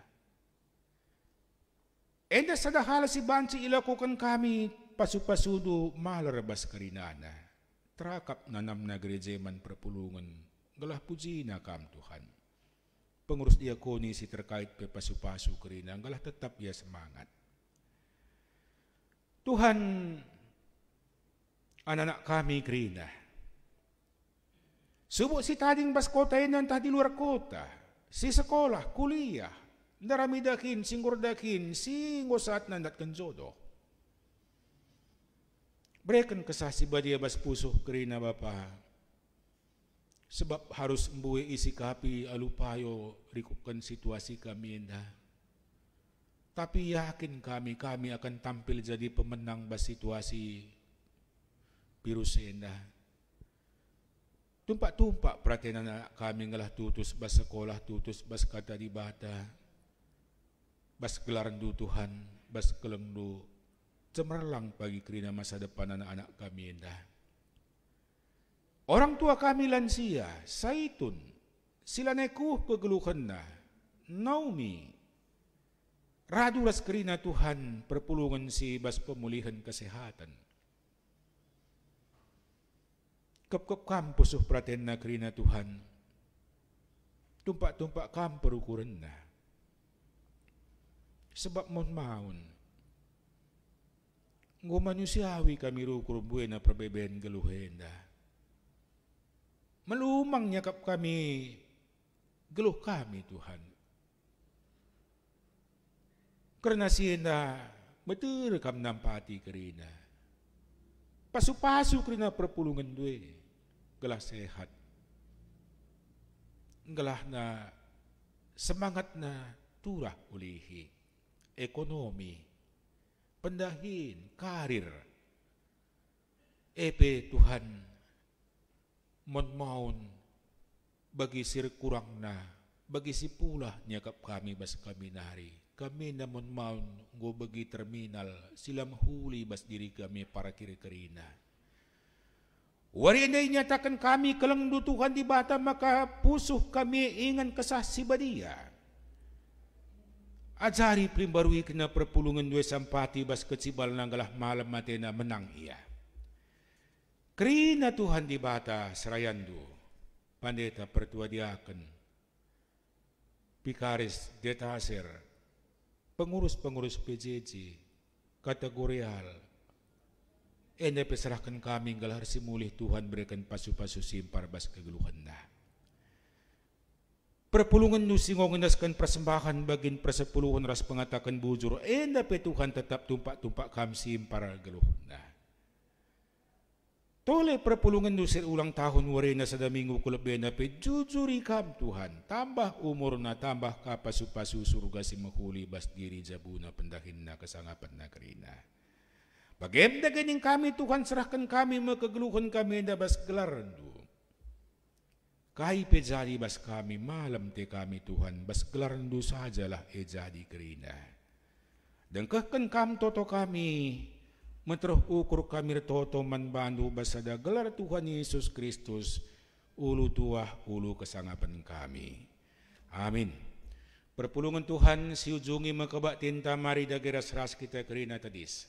S4: Enda sadahala si banci ila ko kan kami pasu-pasudo malarabas karinana. Terakap nanam na gereja man perpulungan. Galah puji na kam Tuhan. Pengurus diakoni si terkait pe pasu-pasu karina. Galah tetap ia semangat. Tuhan, anak-anak kami karina. Subok si tading bas kota inan tadi luar kota. Si sekolah, kuliah. Naramidakin, singgurdakin, singosat nandat kenjodoh. Berikan kesah si badia bas pusuh karina Bapa. Sebab harus membuat isi kapi alupayo rikukan situasi kami indah. Tapi yakin kami akan tampil jadi pemenang bas situasi virus indah. Tumpak-tumpak perhatian anak kami ngalah tutus bas sekolah, tutus bas kata di bata, bas gelaran du Tuhan, bas kelengdu, cemerlang bagi kerina masa depan anak-anak kami indah. Orang tua kami lansia, Saitun, silaneku kegeluhan na, Naomi, raduras kerina Tuhan perpulungan si bas pemulihan kesehatan. Kep-kep kam pusuh perhatian na kerina Tuhan, tumpak-tumpak kam perukuran na. Sebab mon maun, ngo manusiawi kami rukur buhay na perbeben geluhenda. Melumang nyakap kami, geluh kami Tuhan. Karena siya betul kam nampati kerina. Pasu-pasu kerina perpulungan duwe, gelah sehat. Gelah na semangat na turah ulihi, ekonomi, pendahin, karir. Epe Tuhan, mon bagi sir kurang na, bagi si pula nyakap kami bas kami nari. Kami na mon go bagi terminal, sila mahuli bas diri kami para kiri-kirina. Wari inday nyatakan kami kelengdu Tuhan di bata, maka pusuh kami ingan kesah si badia. Ajari primbarui kena perpulungan dua sampati bas kecibal nanggalah malam matena menang ia. Kerina Tuhan di bata serayandu, pandeta pertua diaken, pikaris detaser, pengurus-pengurus PJJ, kategorial, enda peserahkan kami galah simulih Tuhan berikan pasu-pasu simpar bas kegeluhan dah. Perpulungan nu singong indaskan persembahan bagin persepuluhan ras pengatakan bujur, enda pe Tuhan tetap tumpak-tumpak kami simpar geluh dah. Tole perpulungan dusir ulang tahun warena sada minggu kulebena pe jujuri kam Tuhan. Tambah umur na tambah kapasu-pasu surga si mahuli bas diri jabuna pendahin na kesangapan na kerina. Bagaimana ganing kami Tuhan serahkan kami mekegeluhan kami na bas gelarandu. Kai pe jadi bas kami malam te kami Tuhan bas gelarandu sajalah jadi kerina. Dengkahkan kam toto kami. Menteruh ukur kami toto manbandu basada gelar Tuhan Yesus Kristus ulu tuah ulu kesangapan kami. Amin. Perpulungan Tuhan siujungi makebak tinta mari dageras ras kita kerina tadis.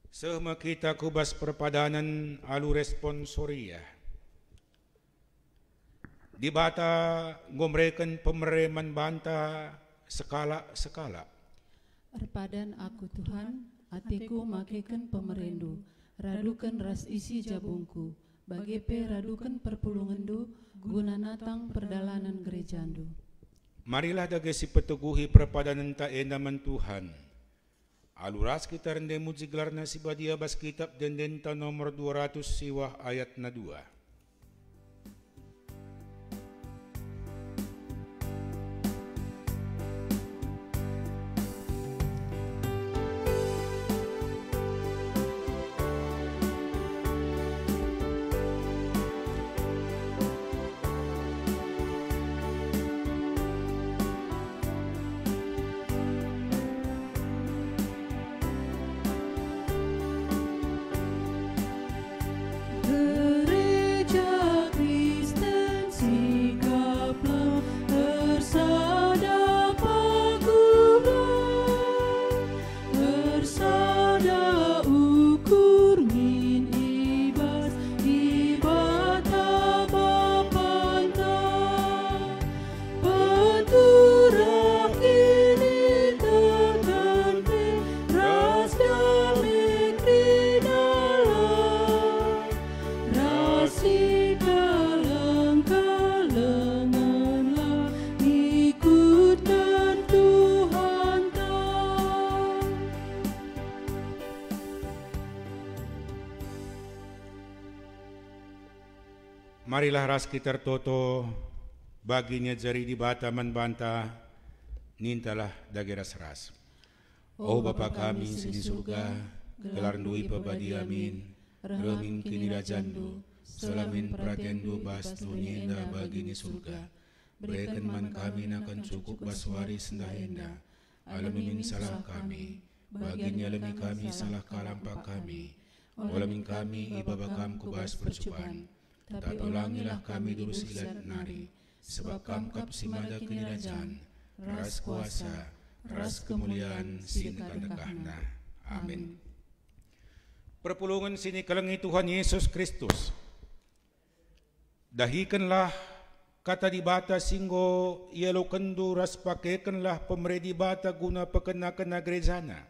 S4: Sehma kita kubas perpadanan alu responsoria. Di bata ngomreken pemereman banta sekala-sekala.
S3: Arpadan aku Tuhan, hatiku makekan pemerendu, radukan ras isi jabungku, bagepe radukan perpulungandu, guna natang perdalanan gerejandu.
S4: Marilah dage si peteguhi perpadanan ta endaman Tuhan. Aluras kita rende muji gelarna si badia bas kitab dendenta nomor 200 siwah ayat na 2. Marilah ras kita toto baginya jari di bata membanta nintalah dagi ras. Oh Bapa kami sini surga, gelar dui pebadi amin, remin kini rajandu, selamin pratendu bastu ninda bagini surga. Berikan man kami nakan cukup baswari sendahenda, alamin salah kami, baginya alami kami salah kalampak kami, alamin kami ibabakam kubas percobaan. Tapi ulangilah kami dulu silat nari, sebab kamkap simada kinirajaan, ras kuasa, ras kemuliaan sinekah-nekahna. Amin. Perpulungan sini kelengi Tuhan Yesus Kristus. Dahikanlah kata di bata singgo, yelo kendu ras pakaikanlah pemere di bata guna pekenakan gerejana.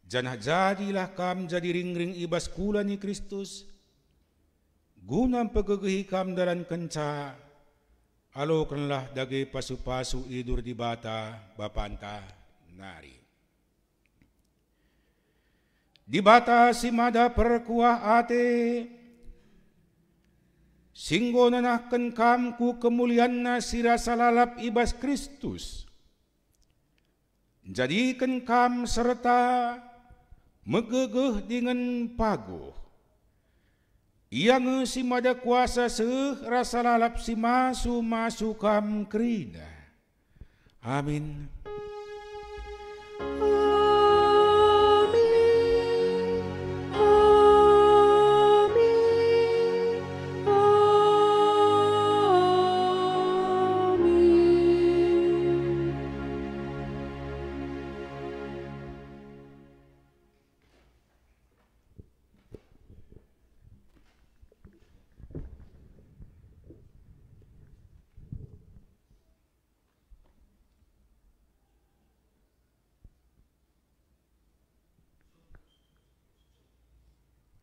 S4: Janah jadilah kam jadi ring-ring ibas kula ni Kristus, guna pegegehi kam dalan kenca, alokanlah dage pasu-pasu idur di bata bapanta nari. Di bata simada perkuah ate, singgo nanahken kam ku kemulian na sirasa lalap ibas Kristus. Jadikan kam serta megegeh dengan paguh. Yang si mada kuasa rasa lalap si masu kam kerina. Amin.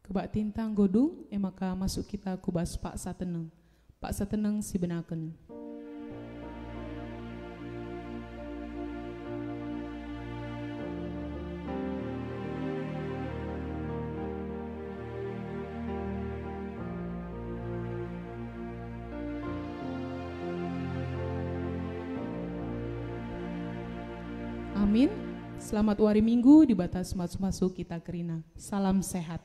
S1: Kebak tintang godung, maka masuk kita kubas Pak Sateneng. Pak Sateneng si benaken. Amin. Selamat wari Minggu di batas masuk kita kerina. Salam sehat.